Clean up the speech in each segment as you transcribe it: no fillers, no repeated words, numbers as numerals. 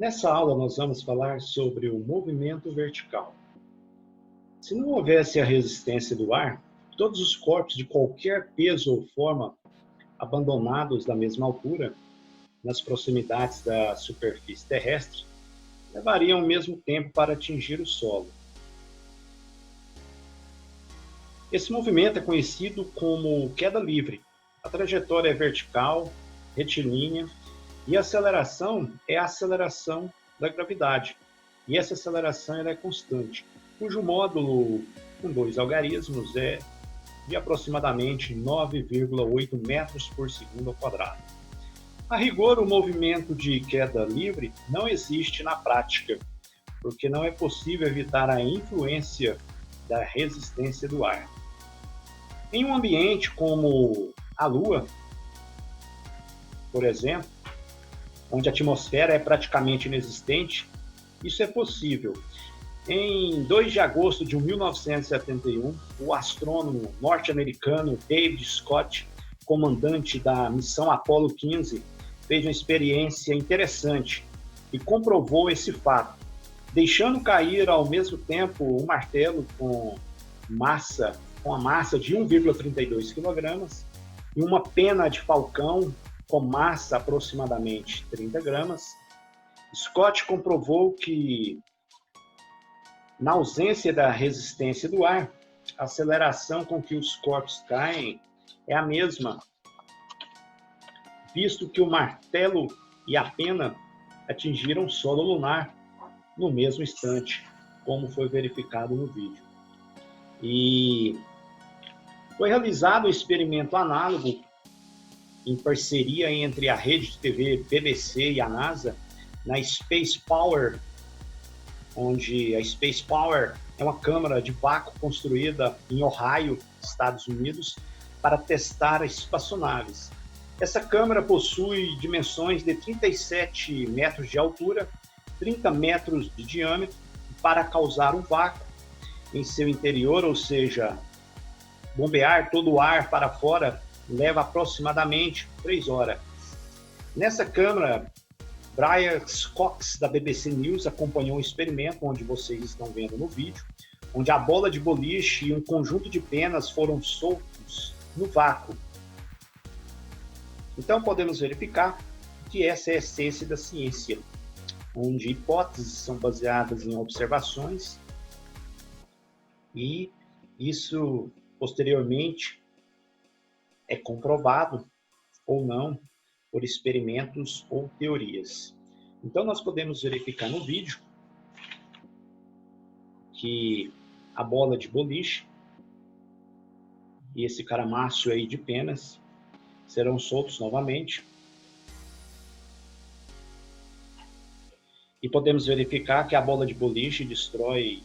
Nessa aula, nós vamos falar sobre o movimento vertical. Se não houvesse a resistência do ar, todos os corpos de qualquer peso ou forma abandonados da mesma altura, nas proximidades da superfície terrestre, levariam o mesmo tempo para atingir o solo. Esse movimento é conhecido como queda livre. A trajetória é vertical, retilínea, e a aceleração é a aceleração da gravidade. E essa aceleração ela é constante, cujo módulo com dois algarismos é de aproximadamente 9,8 metros por segundo ao quadrado. A rigor, o movimento de queda livre não existe na prática, porque não é possível evitar a influência da resistência do ar. Em um ambiente como a Lua, por exemplo, onde a atmosfera é praticamente inexistente, isso é possível. Em 2 de agosto de 1971, o astrônomo norte-americano David Scott, comandante da missão Apollo 15, fez uma experiência interessante e comprovou esse fato, deixando cair ao mesmo tempo um martelo com a massa de 1,32 kg e uma pena de falcão com massa aproximadamente 30 gramas. Scott comprovou que, na ausência da resistência do ar, a aceleração com que os corpos caem é a mesma, visto que o martelo e a pena atingiram o solo lunar no mesmo instante, como foi verificado no vídeo. E foi realizado um experimento análogo em parceria entre a rede de TV BBC e a NASA, na Space Power, onde a Space Power é uma câmara de vácuo construída em Ohio, Estados Unidos, para testar espaçonaves. Essa câmara possui dimensões de 37 metros de altura, 30 metros de diâmetro, para causar um vácuo em seu interior, ou seja, bombear todo o ar para fora leva aproximadamente 3 horas. Nessa câmara, Brian Cox, da BBC News, acompanhou um experimento, onde vocês estão vendo no vídeo, onde a bola de boliche e um conjunto de penas foram soltos no vácuo. Então, podemos verificar que essa é a essência da ciência, onde hipóteses são baseadas em observações e isso, posteriormente, é comprovado ou não por experimentos ou teorias. Então, nós podemos verificar no vídeo que a bola de boliche e esse caramácio aí de penas serão soltos novamente. E podemos verificar que a bola de boliche destrói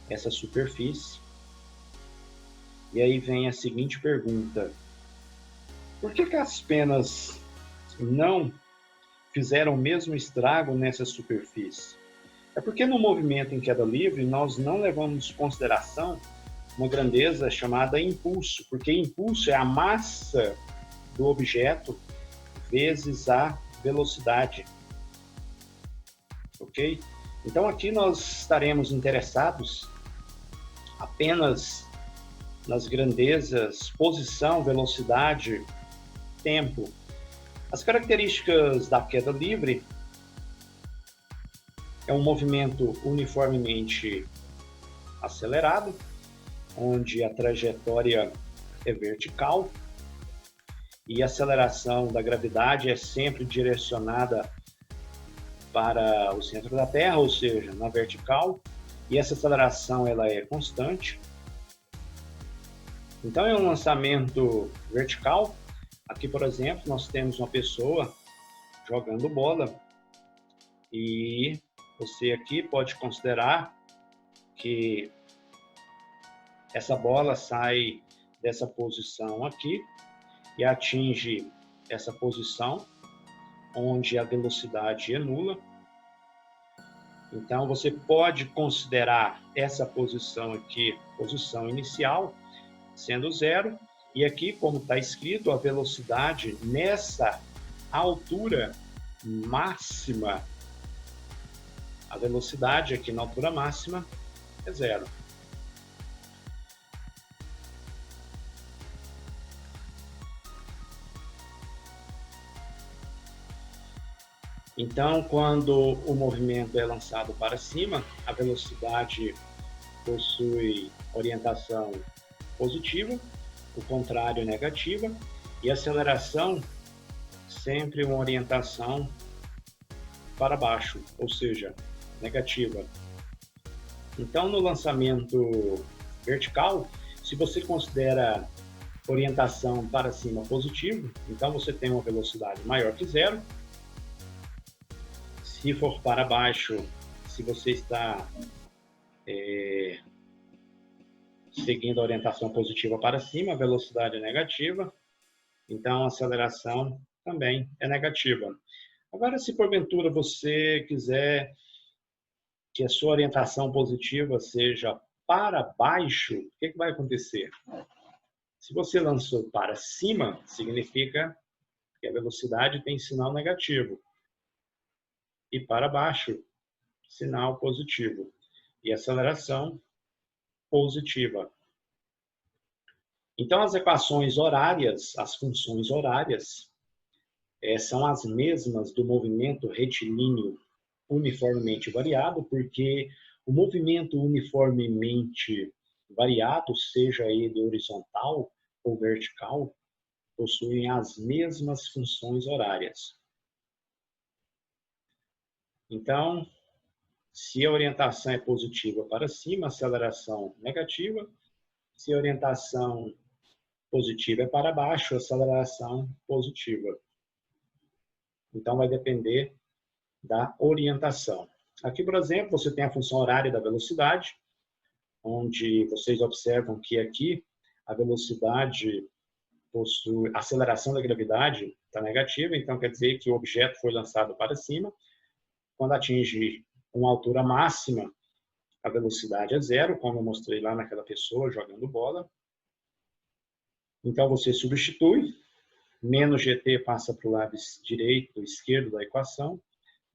essa superfície. E aí vem a seguinte pergunta: por que as penas não fizeram o mesmo estrago nessa superfície? É porque no movimento em queda livre nós não levamos em consideração uma grandeza chamada impulso, porque impulso é a massa do objeto vezes a velocidade. Ok? Então aqui nós estaremos interessados apenas nas grandezas posição, velocidade, tempo. As características da queda livre é um movimento uniformemente acelerado, onde a trajetória é vertical e a aceleração da gravidade é sempre direcionada para o centro da Terra, ou seja, na vertical, e essa aceleração ela é constante. Então é um lançamento vertical. Aqui, por exemplo, nós temos uma pessoa jogando bola e você aqui pode considerar que essa bola sai dessa posição aqui e atinge essa posição onde a velocidade é nula. Então você pode considerar essa posição aqui, posição inicial, sendo 0, e aqui, como está escrito, a velocidade nessa altura máxima A velocidade aqui na altura máxima é zero. Então, quando o movimento é lançado para cima, a velocidade possui orientação positiva, o contrário negativa, e a aceleração sempre uma orientação para baixo, ou seja, negativa. Então, no lançamento vertical, se você considera orientação para cima positivo, então você tem uma velocidade maior que zero. Se for para baixo, se você está seguindo a orientação positiva para cima, a velocidade é negativa, então a aceleração também é negativa. Agora, se porventura você quiser que a sua orientação positiva seja para baixo, o que vai acontecer? Se você lançou para cima, significa que a velocidade tem sinal negativo. E para baixo, sinal positivo. E aceleração positiva. Então, as equações horárias, as funções horárias, são as mesmas do movimento retilíneo uniformemente variado, porque o movimento uniformemente variado, seja ele horizontal ou vertical, possuem as mesmas funções horárias. Então, se a orientação é positiva para cima, aceleração negativa. Se a orientação positiva é para baixo, aceleração positiva. Então, vai depender da orientação. Aqui, por exemplo, você tem a função horária da velocidade, onde vocês observam que aqui a velocidade possui, a aceleração da gravidade está negativa, então quer dizer que o objeto foi lançado para cima. Quando atinge uma altura máxima, a velocidade é zero, como eu mostrei lá naquela pessoa jogando bola. Então você substitui, menos gt passa para o lado direito, esquerdo da equação,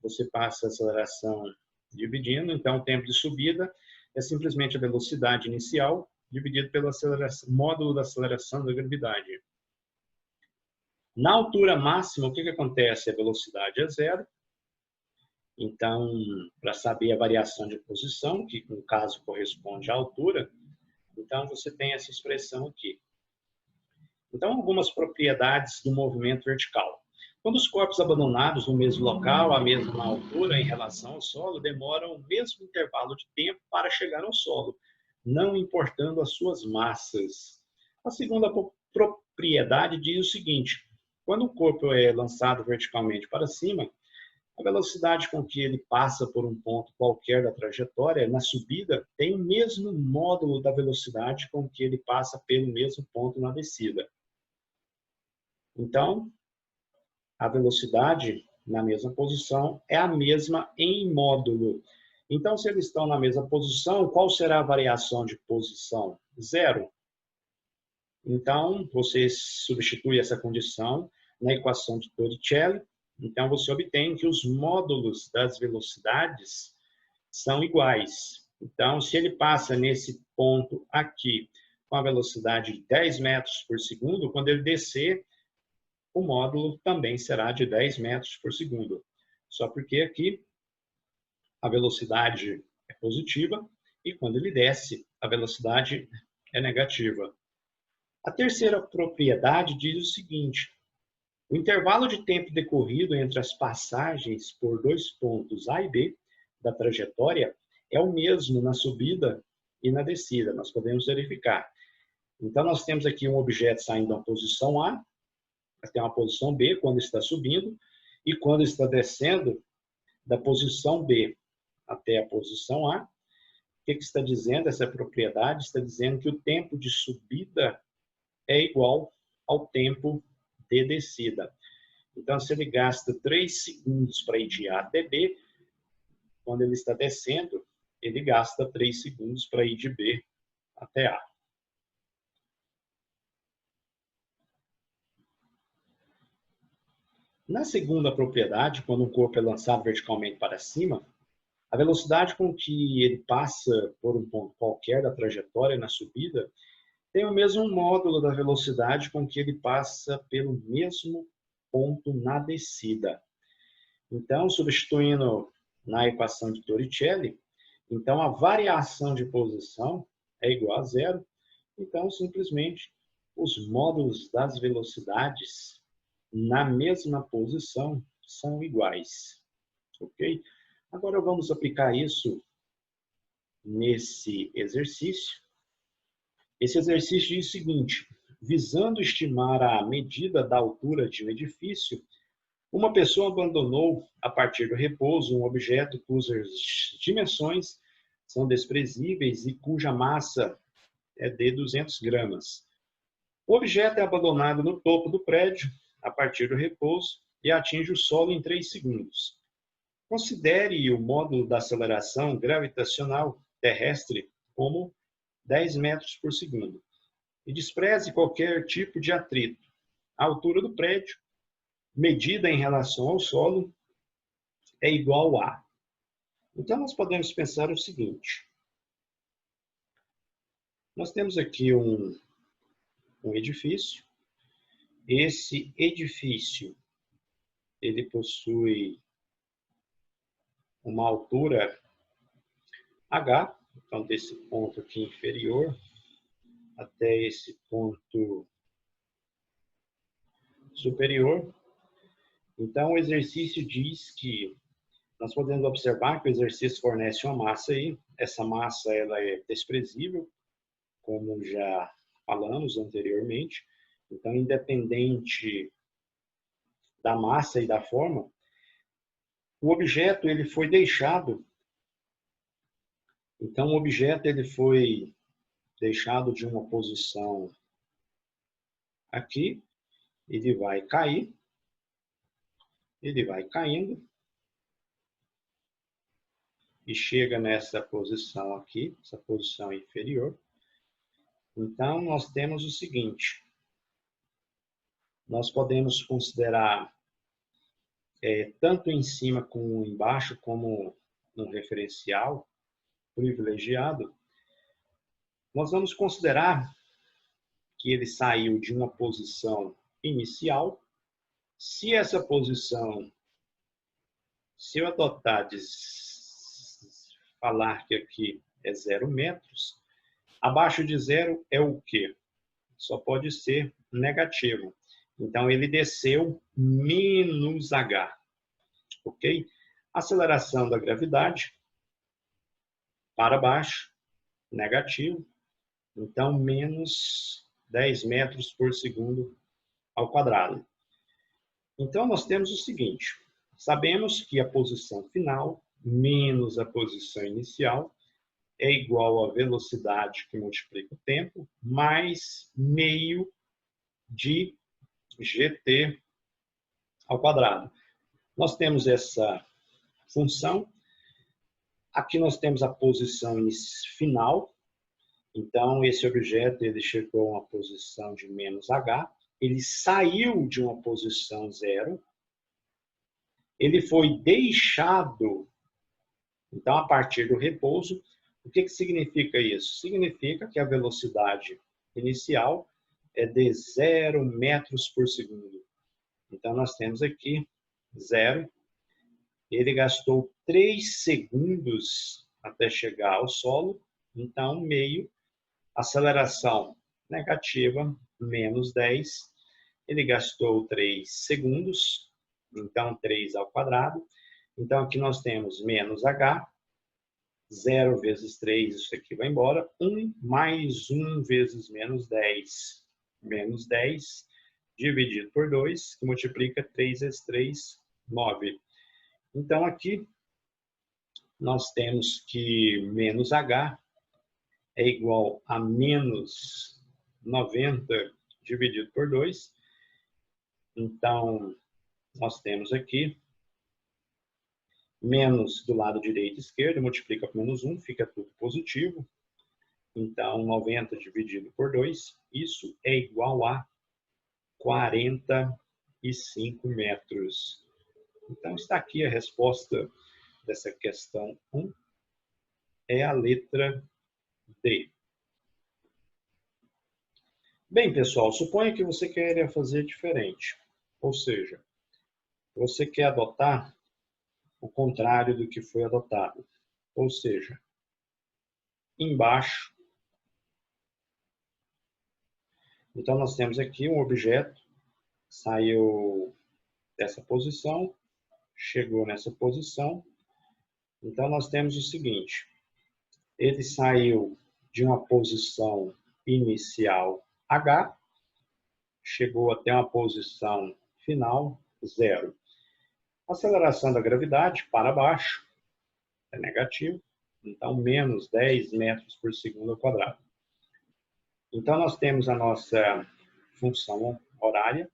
você passa a aceleração dividindo, então o tempo de subida é simplesmente a velocidade inicial dividido pelo módulo da aceleração da gravidade. Na altura máxima, o que acontece? A velocidade é zero. Então, para saber a variação de posição, que no caso corresponde à altura, então você tem essa expressão aqui. Então, algumas propriedades do movimento vertical. Quando os corpos abandonados no mesmo local, à mesma altura em relação ao solo, demoram o mesmo intervalo de tempo para chegar ao solo, não importando as suas massas. A segunda propriedade diz o seguinte: quando o corpo é lançado verticalmente para cima, a velocidade com que ele passa por um ponto qualquer da trajetória, na subida, tem o mesmo módulo da velocidade com que ele passa pelo mesmo ponto na descida. Então, a velocidade na mesma posição é a mesma em módulo. Então, se eles estão na mesma posição, qual será a variação de posição? Zero. Então, você substitui essa condição na equação de Torricelli. Então, você obtém que os módulos das velocidades são iguais. Então, se ele passa nesse ponto aqui com a velocidade de 10 metros por segundo, quando ele descer, o módulo também será de 10 metros por segundo. Só porque aqui a velocidade é positiva e quando ele desce, a velocidade é negativa. A terceira propriedade diz o seguinte: o intervalo de tempo decorrido entre as passagens por dois pontos A e B da trajetória é o mesmo na subida e na descida. Nós podemos verificar. Então, nós temos aqui um objeto saindo da posição A, até uma posição B quando está subindo, e quando está descendo da posição B até a posição A. O que está dizendo essa propriedade? Está dizendo que o tempo de subida é igual ao tempo de descida. Então, se ele gasta 3 segundos para ir de A até B, quando ele está descendo, ele gasta 3 segundos para ir de B até A. Na segunda propriedade, quando um corpo é lançado verticalmente para cima, A velocidade com que ele passa por um ponto qualquer da trajetória na subida tem o mesmo módulo da velocidade com que ele passa pelo mesmo ponto na descida. Então, substituindo na equação de Torricelli, então a variação de posição é igual a zero. Então, simplesmente, os módulos das velocidades na mesma posição são iguais. Ok? Agora vamos aplicar isso nesse exercício. Esse exercício diz o seguinte: visando estimar a medida da altura de um edifício, uma pessoa abandonou, a partir do repouso, um objeto cujas dimensões são desprezíveis e cuja massa é de 200 gramas. O objeto é abandonado no topo do prédio, a partir do repouso, e atinge o solo em 3 segundos. Considere o módulo da aceleração gravitacional terrestre como 10 metros por segundo e despreze qualquer tipo de atrito. A altura do prédio, medida em relação ao solo, é igual a. Então, nós podemos pensar o seguinte. Nós temos aqui um edifício. Esse edifício, ele possui uma altura H, então desse ponto aqui inferior até esse ponto superior. Então, o exercício diz que nós podemos observar que o exercício fornece uma massa aí. Essa massa ela é desprezível, como já falamos anteriormente. Então, independente da massa e da forma, o objeto ele foi deixado. Então, o objeto ele foi deixado de uma posição aqui, ele vai cair, ele vai caindo e chega nessa posição aqui, essa posição inferior. Então, nós temos o seguinte, nós podemos considerar tanto em cima como embaixo como um referencial privilegiado. Nós vamos considerar que ele saiu de uma posição inicial. Se essa posição, se eu adotar de falar que aqui é 0 metros, abaixo de zero é o quê? Só pode ser negativo. Então, ele desceu menos h. Ok? Aceleração da gravidade para baixo, negativo. Então, menos 10 metros por segundo ao quadrado. Então, nós temos o seguinte. Sabemos que a posição final menos a posição inicial é igual à velocidade que multiplica o tempo, mais meio de gt ao quadrado. Nós temos essa função. Aqui nós temos a posição final. Então, esse objeto ele chegou a uma posição de menos h. Ele saiu de uma posição zero. Ele foi deixado. Então, a partir do repouso, o que significa isso? Significa que a velocidade inicial é de 0 metros por segundo. Então, nós temos aqui 0. Ele gastou 3 segundos até chegar ao solo. Então, meio, aceleração negativa, menos 10. Ele gastou 3 segundos. Então, 3 ao quadrado. Então, aqui nós temos menos h. 0 vezes 3, isso aqui vai embora. 1 mais 1 vezes menos 10. Menos 10 dividido por 2, que multiplica 3 vezes 3, 9. Então, aqui, nós temos que menos h é igual a menos 90 dividido por 2. Então, nós temos aqui menos do lado direito e esquerdo, multiplica por menos 1, fica tudo positivo. Então, 90 dividido por 2, isso é igual a 45 metros. Então, está aqui a resposta dessa questão 1 é a letra D. Bem, pessoal, suponha que você queira fazer diferente. Ou seja, você quer adotar o contrário do que foi adotado. Ou seja, embaixo. Então, nós temos aqui um objeto, saiu dessa posição, chegou nessa posição. Então, nós temos o seguinte, ele saiu de uma posição inicial H, chegou até uma posição final 0. A aceleração da gravidade para baixo é negativo, então menos 10 metros por segundo ao quadrado. Então, nós temos a nossa função horária,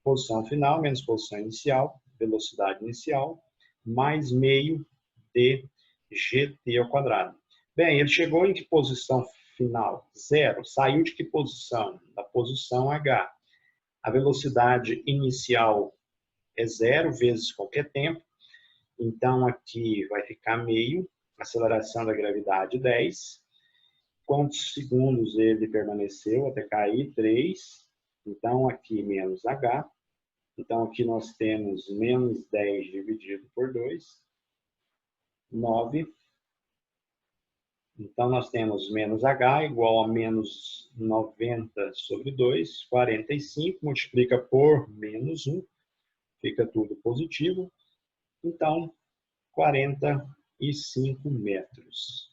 posição final menos posição inicial, velocidade inicial, mais meio de gt ao quadrado. Bem, ele chegou em que posição final? 0. Saiu de que posição? Da posição H. A velocidade inicial é 0 vezes qualquer tempo. Então, aqui vai ficar meio. Aceleração da gravidade, 10. Quantos segundos ele permaneceu até cair? 3. Então, aqui menos H. Então, aqui nós temos menos 10 dividido por 2, 9. Então, nós temos menos H igual a menos 90 sobre 2, 45, multiplica por menos 1, fica tudo positivo. Então, 45 metros.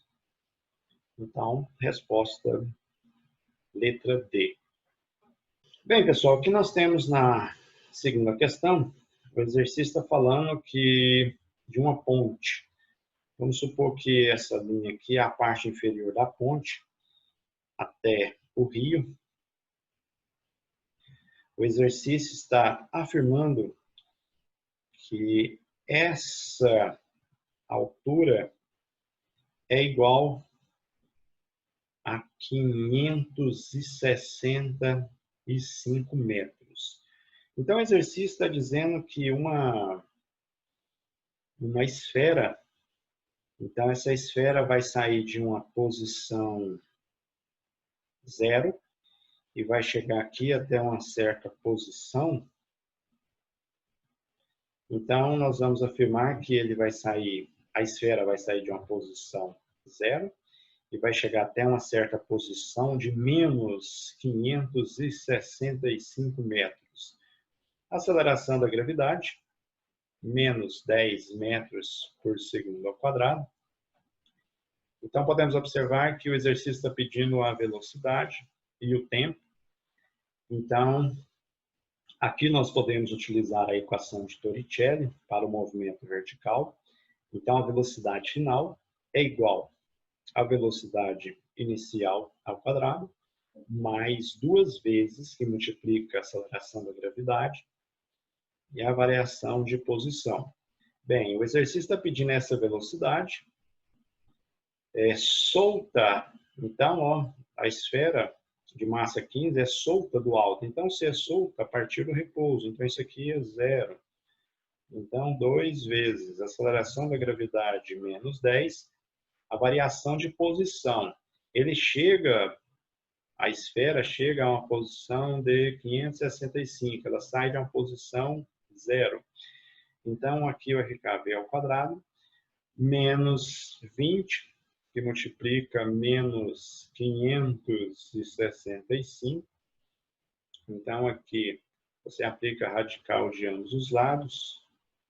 Então, resposta letra D. Bem, pessoal, o que nós temos na segunda questão? O exercício está falando que de uma ponte. Vamos supor que essa linha aqui é a parte inferior da ponte até o rio. O exercício está afirmando que essa altura é igual a 565 metros. Então, o exercício está dizendo que uma esfera, então essa esfera vai sair de uma posição 0 e vai chegar aqui até uma certa posição. Então, nós vamos afirmar que ele vai sair, a esfera vai sair de uma posição 0 e vai chegar até uma certa posição de menos 565 metros. Aceleração da gravidade, menos 10 metros por segundo ao quadrado. Então, podemos observar que o exercício está pedindo a velocidade e o tempo. Então, aqui nós podemos utilizar a equação de Torricelli para o movimento vertical. Então, a velocidade final é igual à velocidade inicial ao quadrado, mais 2 vezes, que multiplica a aceleração da gravidade, e a variação de posição. Bem, o exercício está pedindo essa velocidade. Solta, então, ó, a esfera de massa 15 é solta do alto. Então, se é solta a partir do repouso, então isso aqui é 0. Então, 2 vezes a aceleração da gravidade menos 10, a variação de posição. A esfera chega a uma posição de 565, ela sai de uma posição 0. Então, aqui vai ficar V ao quadrado, menos 20, que multiplica menos 565. Então, aqui você aplica a radical de ambos os lados.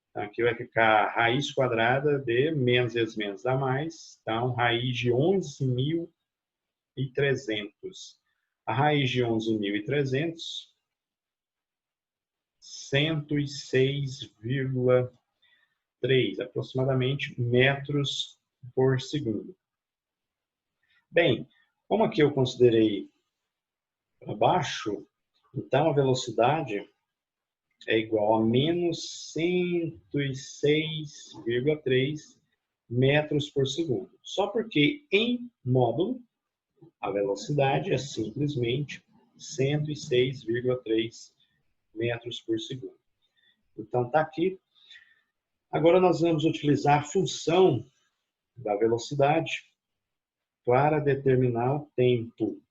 Então, aqui vai ficar raiz quadrada de menos vezes menos dá mais. Então, raiz de 11.300. A raiz de 11.300, 106,3, aproximadamente, metros por segundo. Bem, como aqui eu considerei para baixo, então a velocidade é igual a menos 106,3 metros por segundo. Só porque em módulo a velocidade é simplesmente 106,3 metros por segundo. Então, está aqui. Agora nós vamos utilizar a função da velocidade para determinar o tempo.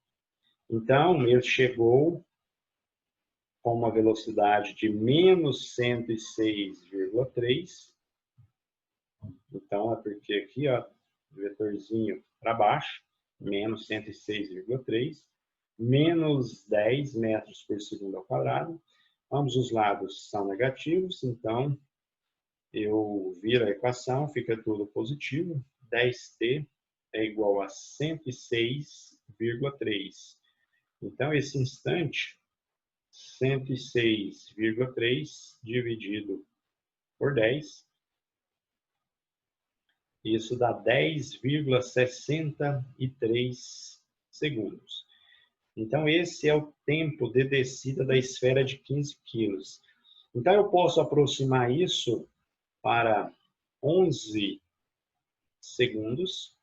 Então, ele chegou com uma velocidade de menos 106,3. Então, é porque aqui, ó, vetorzinho para baixo, menos 106,3, menos 10 metros por segundo ao quadrado. Ambos os lados são negativos, então eu viro a equação, fica tudo positivo. 10t é igual a 106,3. Então, esse instante, 106,3 dividido por 10, isso dá 10,63 segundos. Então, esse é o tempo de descida da esfera de 15 quilos. Então, eu posso aproximar isso para 11 segundos,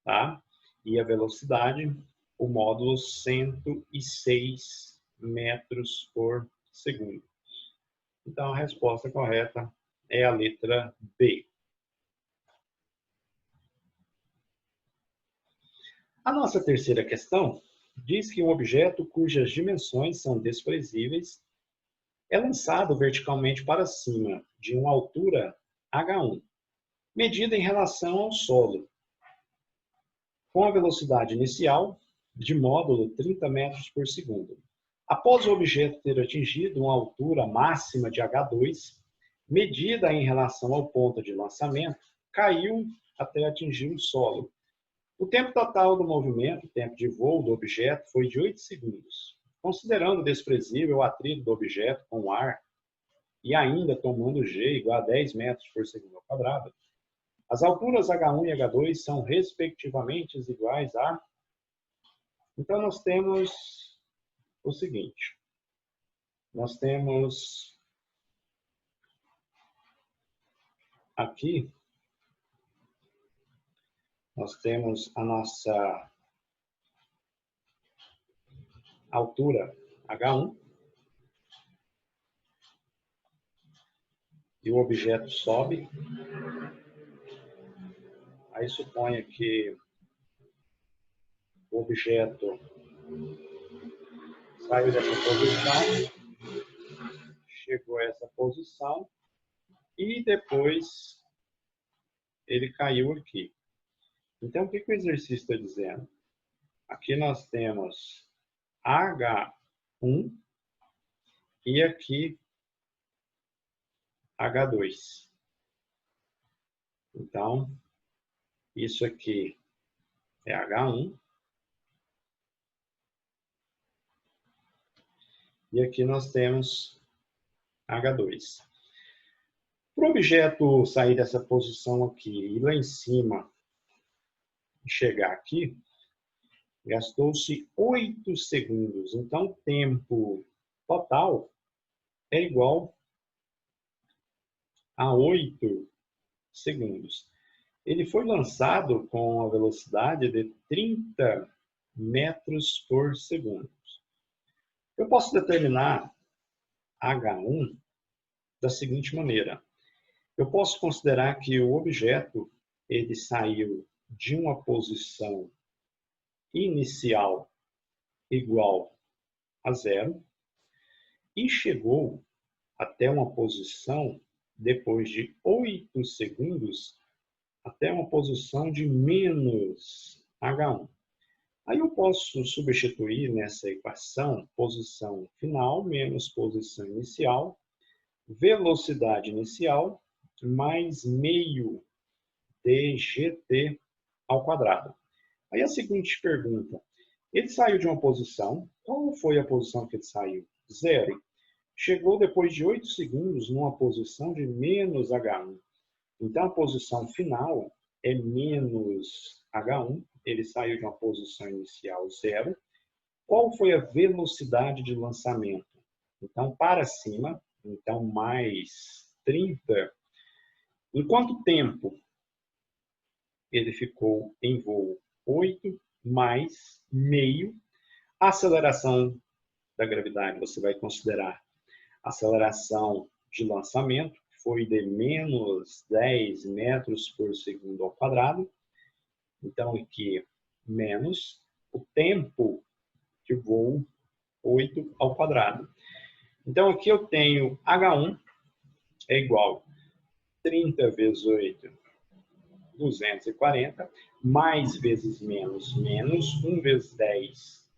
tá? E a velocidade, o módulo 106 metros por segundo. Então, a resposta correta é a letra B. A nossa terceira questão diz que um objeto cujas dimensões são desprezíveis é lançado verticalmente para cima de uma altura h1, medida em relação ao solo, com a velocidade inicial de módulo 30 metros por segundo. Após o objeto ter atingido uma altura máxima de h2, medida em relação ao ponto de lançamento, caiu até atingir o solo. O tempo total do movimento, tempo de voo do objeto, foi de 8 segundos. Considerando desprezível o atrito do objeto com o ar e ainda tomando g igual a 10 metros por segundo ao quadrado, as alturas h1 e h2 são respectivamente iguais a... Então, nós temos o seguinte. Nós temos aqui, nós temos a nossa altura h1 e o objeto sobe. Aí suponha que o objeto saiu dessa posição, chegou a essa posição e depois ele caiu aqui. Então, o que o exercício está dizendo? Aqui nós temos H1 e aqui H2. Então, isso aqui é H1 e aqui nós temos H2. Para o objeto sair dessa posição aqui e lá em cima chegar aqui, gastou-se 8 segundos. Então, o tempo total é igual a 8 segundos. Ele foi lançado com a velocidade de 30 metros por segundo. Eu posso determinar H1 da seguinte maneira. Eu posso considerar que o objeto ele saiu de uma posição inicial igual a 0 e chegou até uma posição, depois de 8 segundos, até uma posição de menos H1. Aí eu posso substituir nessa equação posição final menos posição inicial, velocidade inicial mais meio dgt ao quadrado. Aí a seguinte pergunta, ele saiu de uma posição, qual foi a posição que ele saiu? 0. Chegou depois de 8 segundos numa posição de menos H1. Então a posição final é menos H1, ele saiu de uma posição inicial 0. Qual foi a velocidade de lançamento? Então para cima, então mais 30. Em quanto tempo ele ficou em voo? 8 mais meio. A aceleração da gravidade, você vai considerar a aceleração de lançamento, que foi de menos 10 metros por segundo ao quadrado. Então, aqui, menos o tempo de voo, 8 ao quadrado. Então, aqui eu tenho H1 é igual a 30 vezes 8, 240, mais vezes menos, menos 1 vezes 10,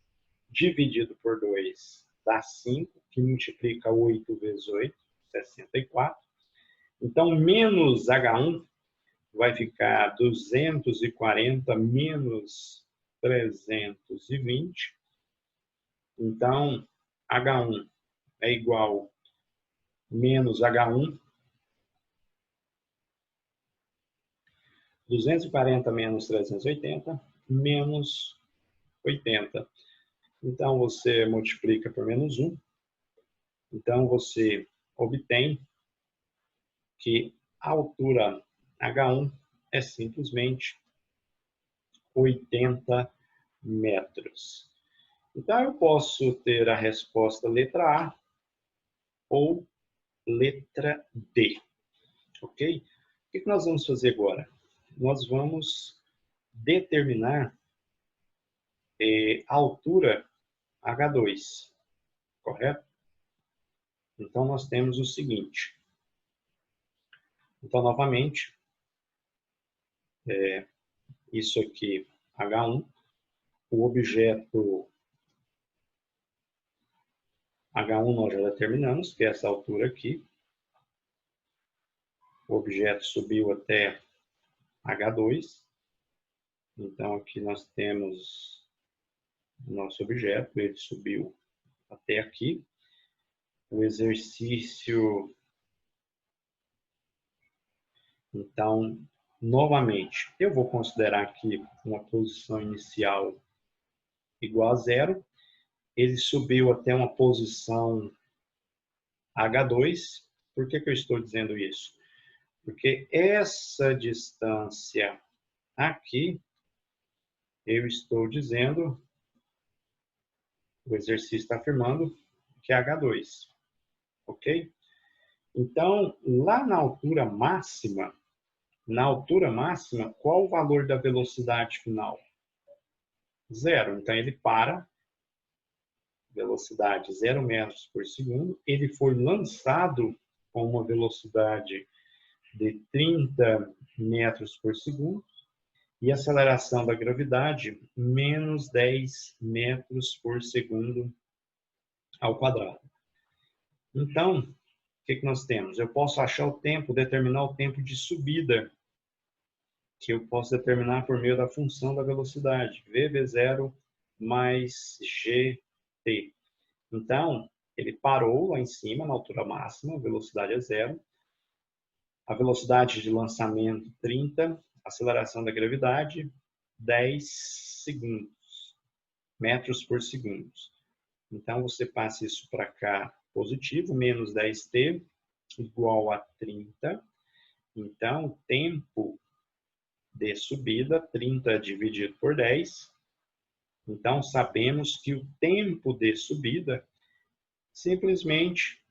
dividido por 2, dá 5, que multiplica 8 vezes 8, 64. Então, menos H1 vai ficar 240 menos 320. Então, H1 é igual a menos H1, 240 menos 380, menos 80. Então, você multiplica por menos 1. Então, você obtém que a altura H1 é simplesmente 80 metros. Então, eu posso ter a resposta letra A ou letra D. Ok? O que nós vamos fazer agora? Nós vamos determinar a altura H2, correto? Então, nós temos o seguinte. Então, novamente, isso aqui, H1, o objeto H1 nós já determinamos, que é essa altura aqui. O objeto subiu até H2. Então, aqui nós temos o nosso objeto, ele subiu até aqui. O exercício, então, novamente, eu vou considerar aqui uma posição inicial igual a 0. Ele subiu até uma posição H2. Por que eu estou dizendo isso? Porque essa distância aqui, eu estou dizendo, o exercício está afirmando que é H2. Ok? Então, lá na altura máxima, qual o valor da velocidade final? 0. Então, ele para, velocidade 0 metros por segundo. Ele foi lançado com uma velocidade de 30 metros por segundo. E a aceleração da gravidade, menos 10 metros por segundo ao quadrado. Então, o que nós temos? Eu posso achar o tempo, determinar o tempo de subida, que eu posso determinar por meio da função da velocidade, VV0 mais GT. Então, ele parou lá em cima, na altura máxima, a velocidade é 0. A velocidade de lançamento, 30. Aceleração da gravidade, 10 segundos, metros por segundo. Então, você passa isso para cá positivo, menos 10t, igual a 30. Então, o tempo de subida, 30 dividido por 10. Então, sabemos que o tempo de subida, simplesmente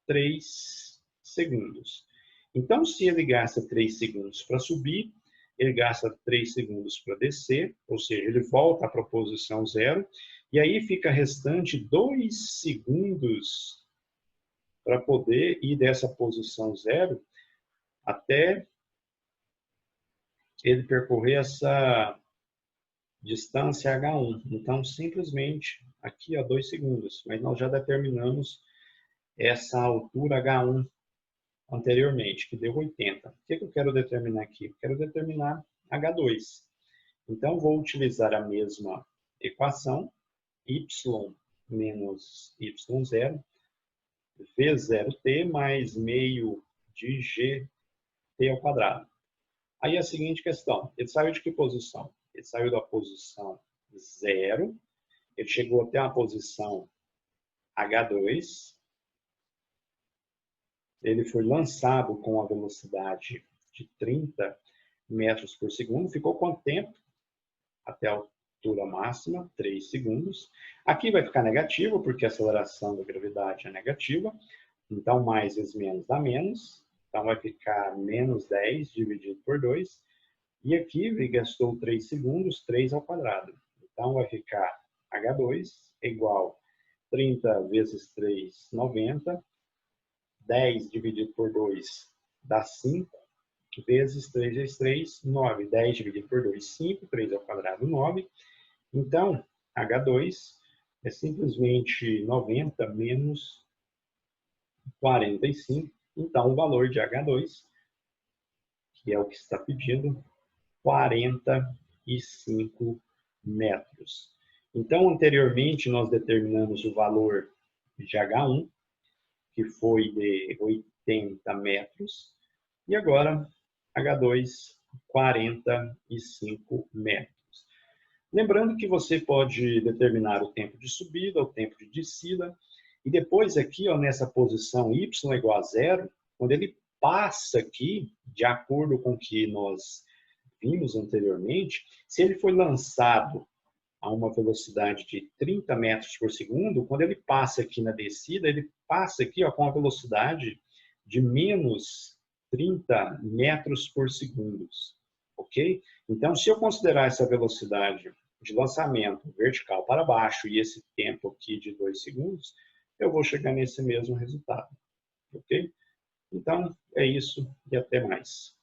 3 segundos. Então, se ele gasta 3 segundos para subir, ele gasta 3 segundos para descer, ou seja, ele volta para a posição 0, e aí fica restante 2 segundos para poder ir dessa posição 0 até ele percorrer essa distância H1. Então, simplesmente, aqui, 2 segundos, mas nós já determinamos essa altura H1 anteriormente, que deu 80. O que eu quero determinar aqui? Eu quero determinar H2. Então, vou utilizar a mesma equação, y menos y0, v0t mais meio de gt ao quadrado. Aí a seguinte questão, ele saiu de que posição? Ele saiu da posição 0, ele chegou até a posição H2, ele foi lançado com a velocidade de 30 metros por segundo. Ficou quanto tempo? Até a altura máxima, 3 segundos. Aqui vai ficar negativo, porque a aceleração da gravidade é negativa. Então, mais vezes menos dá menos. Então, vai ficar menos 10 dividido por 2. E aqui ele gastou 3 segundos, 3 ao quadrado. Então, vai ficar H2 igual 30 vezes 3, 90. 10 dividido por 2 dá 5. Vezes 3 vezes 3, 9. 10 dividido por 2, 5. 3 ao quadrado, 9. Então, H2 é simplesmente 90 menos 45. Então, o valor de H2, que é o que está pedido, 45 metros. Então, anteriormente, nós determinamos o valor de H1, que foi de 80 metros, e agora H2, 45 metros. Lembrando que você pode determinar o tempo de subida, o tempo de descida, e depois aqui, ó, nessa posição y igual a zero, quando ele passa aqui, de acordo com o que nós vimos anteriormente, se ele foi lançado a uma velocidade de 30 metros por segundo, quando ele passa aqui na descida, ele passa aqui, ó, com a velocidade de menos 30 metros por segundo, ok? Então, se eu considerar essa velocidade de lançamento vertical para baixo e esse tempo aqui de 2 segundos, eu vou chegar nesse mesmo resultado, ok? Então, é isso e até mais.